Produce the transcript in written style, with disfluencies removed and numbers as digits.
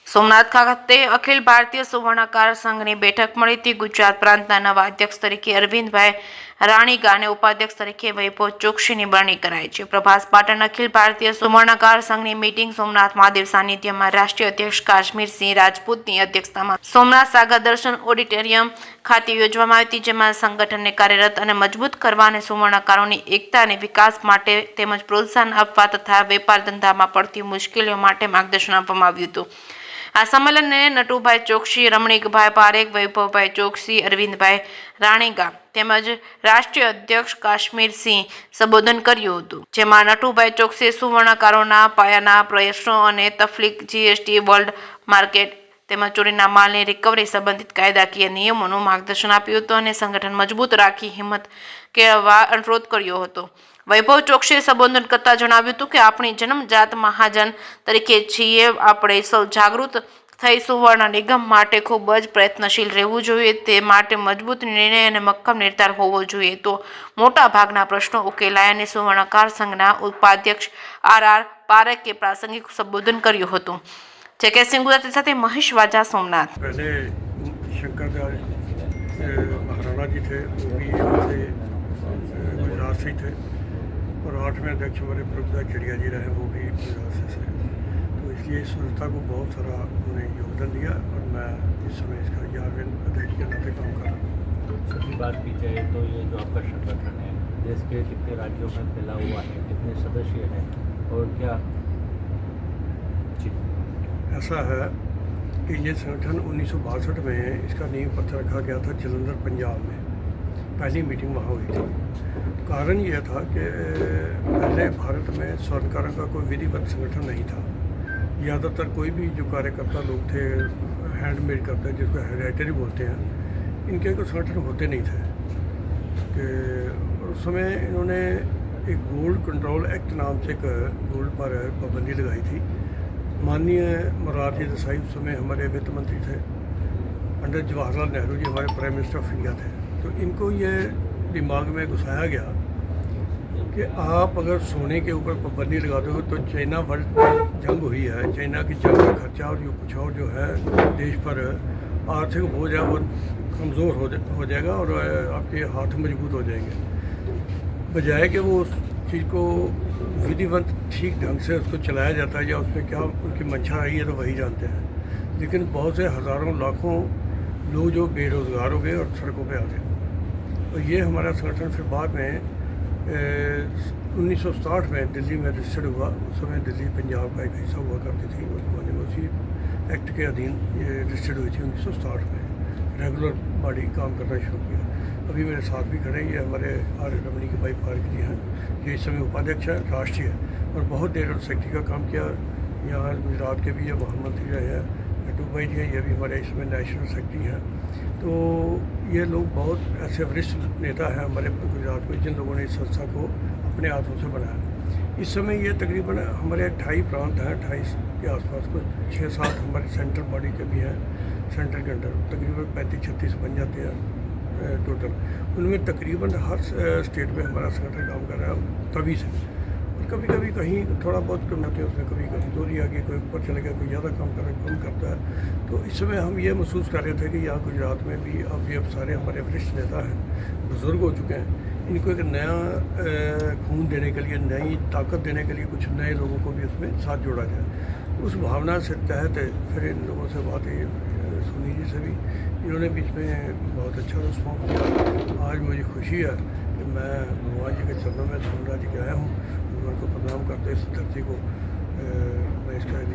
સોમનાથ ખાતે અખિલ ભારતીય સુવર્ણકાર સંઘની બેઠક મળી હતી। ગુજરાત પ્રાંતના નવા અધ્યક્ષ તરીકે અરવિંદભાઈ રાણીગા અને ઉપાધ્યક્ષ તરીકે વૈભવ ચોકસીની વરણી કરાઈ છે। પ્રભાસ પાટણ અખિલ ભારતીય સુવર્ણકાર સંઘની મીટિંગ સોમનાથ મહાદેવ સાનિધ્યમાં રાષ્ટ્રીય અધ્યક્ષ કાશ્મીરસિંહ રાજપૂતની અધ્યક્ષતામાં સોમનાથ સાગર દર્શન ઓડિટોરિયમ ખાતે યોજવામાં આવી હતી, જેમાં સંગઠનને કાર્યરત અને મજબૂત કરવા અને સુવર્ણકારોની એકતા અને વિકાસ માટે તેમજ પ્રોત્સાહન આપવા તથા વેપાર ધંધામાં પડતી મુશ્કેલીઓ માટે માર્ગદર્શન આપવામાં આવ્યું હતું। આ સંમેલનને નટુભાઈ ચોકસી, રમણીકભાઈ પારેખ, વૈભવભાઈ ચોકસી, અરવિંદભાઈ રાણીગા તેમજ રાષ્ટ્રીય અધ્યક્ષ કાશ્મીરસિંહ સંબોધન કર્યું હતું, જેમાં નટુભાઈ ચોકસીએ સુવર્ણકારોના પાયાના પ્રશ્નો અને તફલીક, જીએસટી, વર્લ્ડ માર્કેટ તેમજ ચોરીના માલની રિકવરી સંબંધિત કાયદાકીય નિયમોનું માર્ગદર્શન આપ્યું હતું અને સંગઠન મજબૂત રાખી હિંમત કેળવવા અનુરોધ કર્યો હતો। વૈભવ ચોકસીએ સંબોધન કરતા જણાવ્યું હતું કે આપણી જન્મજાત મહાજન તરીકે છીએ, આપણે સૌ જાગૃત થઈ સુવર્ણ નિગમ માટે ખૂબ જ પ્રયત્નશીલ રહેવું જોઈએ। તે માટે મજબૂત નિર્ણય અને મક્કમ નિર્ધાર હોવો જોઈએ, તો મોટા ભાગના પ્રશ્નો ઉકેલાય અને સુવર્ણકાર સંઘના ઉપાધ્યક્ષ આર પારેખે પ્રાસંગિક સંબોધન કર્યું હતું। જેકે સિંહ ગુજરાતી સાથે महेश वाजा, सोमनाथ। पहले शंकर महाराणा जी थे, वो भी यहाँ से गुजरात से थे, और 8वें अध्यक्ष हमारे प्रभुदा चिड़िया जी रहे, वो भी गुजरात से थे। तो इसलिए इस संस्था को बहुत सारा उन्होंने योगदान दिया और मैं इस समय इसका 11वें अध्यक्ष के नाते काम कर रहा हूँ। सभी बात की जाए तो ये जो आपका संगठन है देश के कितने राज्यों में फैला हुआ है, कितने सदस्य हैं और क्या? ऐसा है कि ये संगठन 1962 में इसका नींव पत्थर रखा गया था जलंधर, पंजाब में। पहली मीटिंग वहाँ हुई थी। कारण यह था कि पहले भारत में स्वर्णकारों का कोई विधिवत संगठन नहीं था। ज़्यादातर कोई भी जो कार्यकर्ता लोग थे, हैंडमेड करते, जिसको हेरिटेज बोलते हैं, इनके कोई संगठन होते नहीं थे। कि उस समय इन्होंने एक गोल्ड कंट्रोल एक्ट नाम से एक गोल्ड पर पाबंदी लगाई थी। माननीय मोरारजी देसाई उस समय हमारे वित्त मंत्री थे, पंडित जवाहरलाल नेहरू जी हमारे प्राइम मिनिस्टर ऑफ इंडिया थे। तो इनको ये दिमाग में घुसाया गया कि आप अगर सोने के ऊपर पाबंदी लगा दो तो चाइना वर्ल्ड जंग हुई है, चाइना की जंग का खर्चा और जो कुछ और जो है देश पर आर्थिक बोझ है वो कमज़ोर हो जाएगा और आपके हाथ मजबूत हो जाएंगे। बजाय कि वो उस चीज़ को विधिवत ठीक ढंग से उसको चलाया जाता है या उसमें क्या उनकी मंशा आई है तो वही जानते हैं। लेकिन बहुत से हज़ारों लाखों लोग जो बेरोज़गार हो गए और सड़कों पे आ गए। और ये हमारा संगठन फिर बाद में 1960 में दिल्ली में रजिस्टर्ड हुआ। उस समय दिल्ली पंजाब का एक हिस्सा हुआ करती थी, उस जमाने में उसी एक्ट के अधीन ये रजिस्टर्ड हुई थी 1960 में। रेगुलर बॉडी काम करना शुरू किया। अभी मेरे साथ भी खड़े, ये हमारे रमणीकभाई पारेख जी हैं, ये इस समय उपाध्यक्ष हैं राष्ट्रीय, और बहुत देर सेक्रेटरी का काम किया। यहाँ गुजरात के भी ये महामंत्री रहे हैं, नटूभाई जी हैं, ये भी हमारे इस समय नेशनल सेक्रेटरी हैं। तो ये लोग बहुत ऐसे वरिष्ठ नेता हैं हमारे गुजरात में, जिन लोगों ने इस संस्था को अपने हाथों से बनाया। इस समय ये तकरीबन हमारे 28 प्रांत हैं, 28 के आसपास कुछ 6-7 हमारे सेंट्रल बॉडी के भी हैं, सेंट्रल के अंडर तकरीबन 35-36 बन जाते हैं टोटल। उनमें तकरीबन हर स्टेट में हमारा संगठन काम कर रहा है तभी से। और कभी कभी कहीं थोड़ा बहुत कम होते हैं, उसमें कभी कमजोरी आ गई, कोई ऊपर चले गया, कोई ज़्यादा काम कर रहा है, कम करता है। तो इस समय हम ये महसूस कर रहे थे कि यहाँ गुजरात में भी अब ये सारे हमारे वरिष्ठ नेता हैं, बुज़ुर्ग हो चुके हैं, इनको एक नया खून देने के लिए, नई ताकत देने के लिए कुछ नए लोगों को भी उसमें साथ जोड़ा जाए। उस भावना से तहत फिर इन लोगों से बात सुनी जी से भी, इन्होंने भी इसमें बहुत अच्छा रिस्पॉन्स दिया। आज मुझे खुशी है कि मैं भगवान जी के चरणों में सोमनाथ जी के आया हूँ, उनको प्रणाम करते इस धरती को मैं इसके लिए